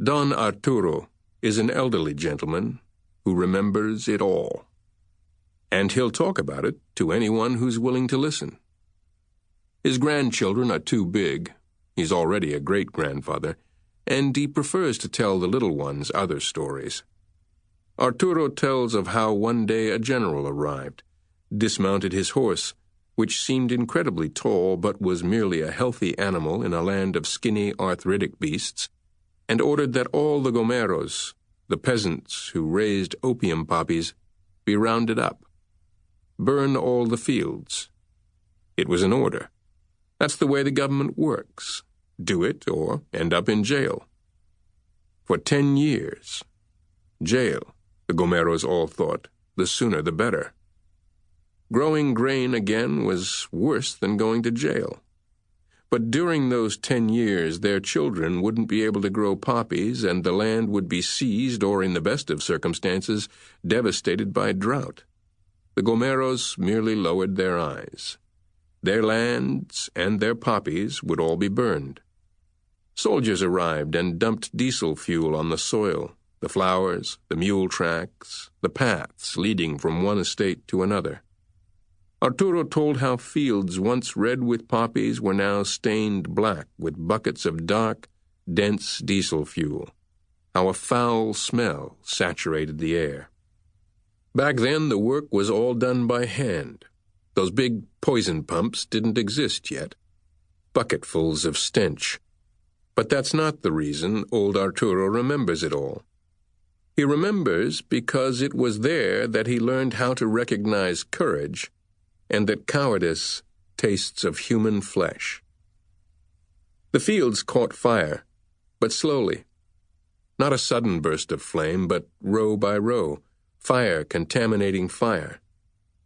Don Arturo is an elderly gentleman who remembers it all. And he'll talk about it to anyone who's willing to listen. His grandchildren are too big. He's already a great-grandfather, and he prefers to tell the little ones other stories. Arturo tells of how one day a general arrived, dismounted his horse, which seemed incredibly tall but was merely a healthy animal in a land of skinny, arthritic beasts, and ordered that all the Gomorros, the peasants who raised opium poppies, be rounded up. Burn all the fields. It was an order. That's the way the government works. Do it or end up in jail. For 10 years. Jail, the Gomorros all thought, the sooner the better. Growing grain again was worse than going to jail. But during those 10 years, their children wouldn't be able to grow poppies, and the land would be seized or, in the best of circumstances, devastated by drought. The Gomorros merely lowered their eyes. Their lands and their poppies would all be burned. Soldiers arrived and dumped diesel fuel on the soil, the flowers, the mule tracks, the paths leading from one estate to another. Arturo told how fields once red with poppies were now stained black with buckets of dark, dense diesel fuel, how a foul smell saturated the air. Back then, the work was all done by hand. Those big poison pumps didn't exist yet. Bucketfuls of stench. But that's not the reason old Arturo remembers it all. He remembers because it was there that he learned how to recognize courage and that cowardice tastes of human flesh. The fields caught fire, but slowly. Not a sudden burst of flame, but row by row, fire contaminating fire.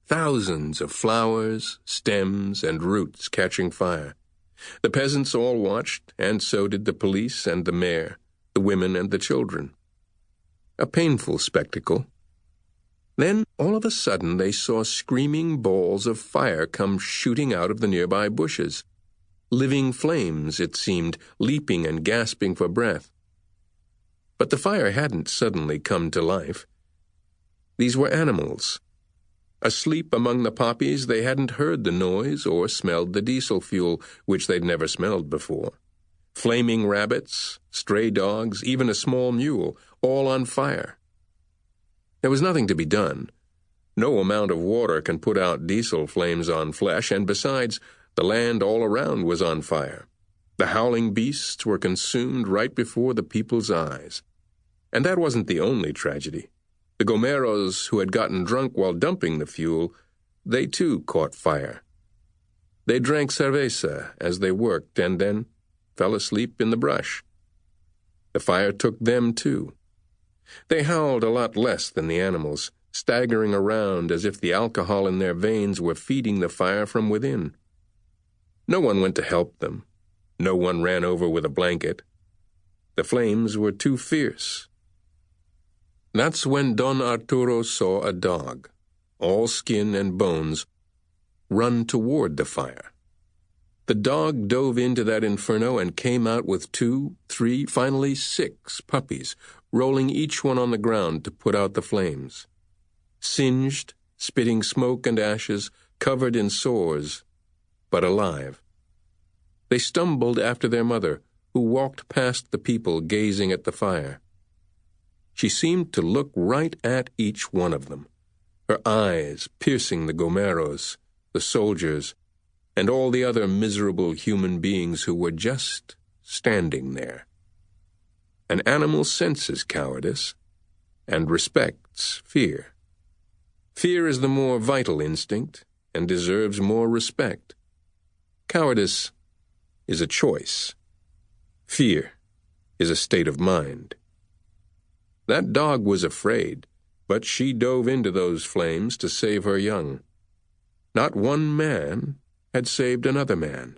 Thousands of flowers, stems, and roots catching fire. The peasants all watched, and so did the police and the mayor, the women and the children. A painful spectacle. Then, all of a sudden, they saw screaming balls of fire come shooting out of the nearby bushes. Living flames, it seemed, leaping and gasping for breath. But the fire hadn't suddenly come to life. These were animals. Asleep among the poppies, they hadn't heard the noise or smelled the diesel fuel, which they'd never smelled before. Flaming rabbits, stray dogs, even a small mule, all on fire. There was nothing to be done. No amount of water can put out diesel flames on flesh, and besides, the land all around was on fire. The howling beasts were consumed right before the people's eyes. And that wasn't the only tragedy. The Gomorros who had gotten drunk while dumping the fuel, they too caught fire. They drank cerveza as they worked and then fell asleep in the brush. The fire took them too. They howled a lot less than the animals, staggering around as if the alcohol in their veins were feeding the fire from within. No one went to help them. No one ran over with a blanket. The flames were too fierce. That's when Don Arturo saw a dog, all skin and bones, run toward the fire. The dog dove into that inferno and came out with 2, 3, finally 6 puppies, rolling each one on the ground to put out the flames. Singed, spitting smoke and ashes, covered in sores, but alive. They stumbled after their mother, who walked past the people gazing at the fire. She seemed to look right at each one of them, her eyes piercing the Gomorros, the soldiers, and all the other miserable human beings who were just standing there. An animal senses cowardice and respects fear. Fear is the more vital instinct and deserves more respect. Cowardice is a choice. Fear is a state of mind. That dog was afraid, but she dove into those flames to save her young. Not one man had saved another man.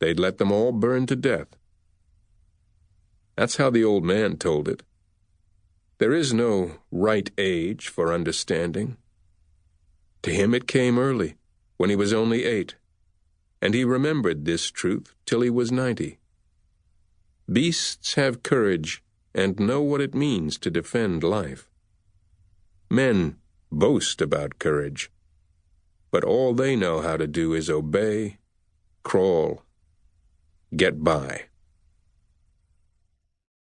They'd let them all burn to death. That's how the old man told it. There is no right age for understanding. To him it came early, when he was only 8, and he remembered this truth till he was 90. Beasts have courage and know what it means to defend life. Men boast about courage, but all they know how to do is obey, crawl, get by.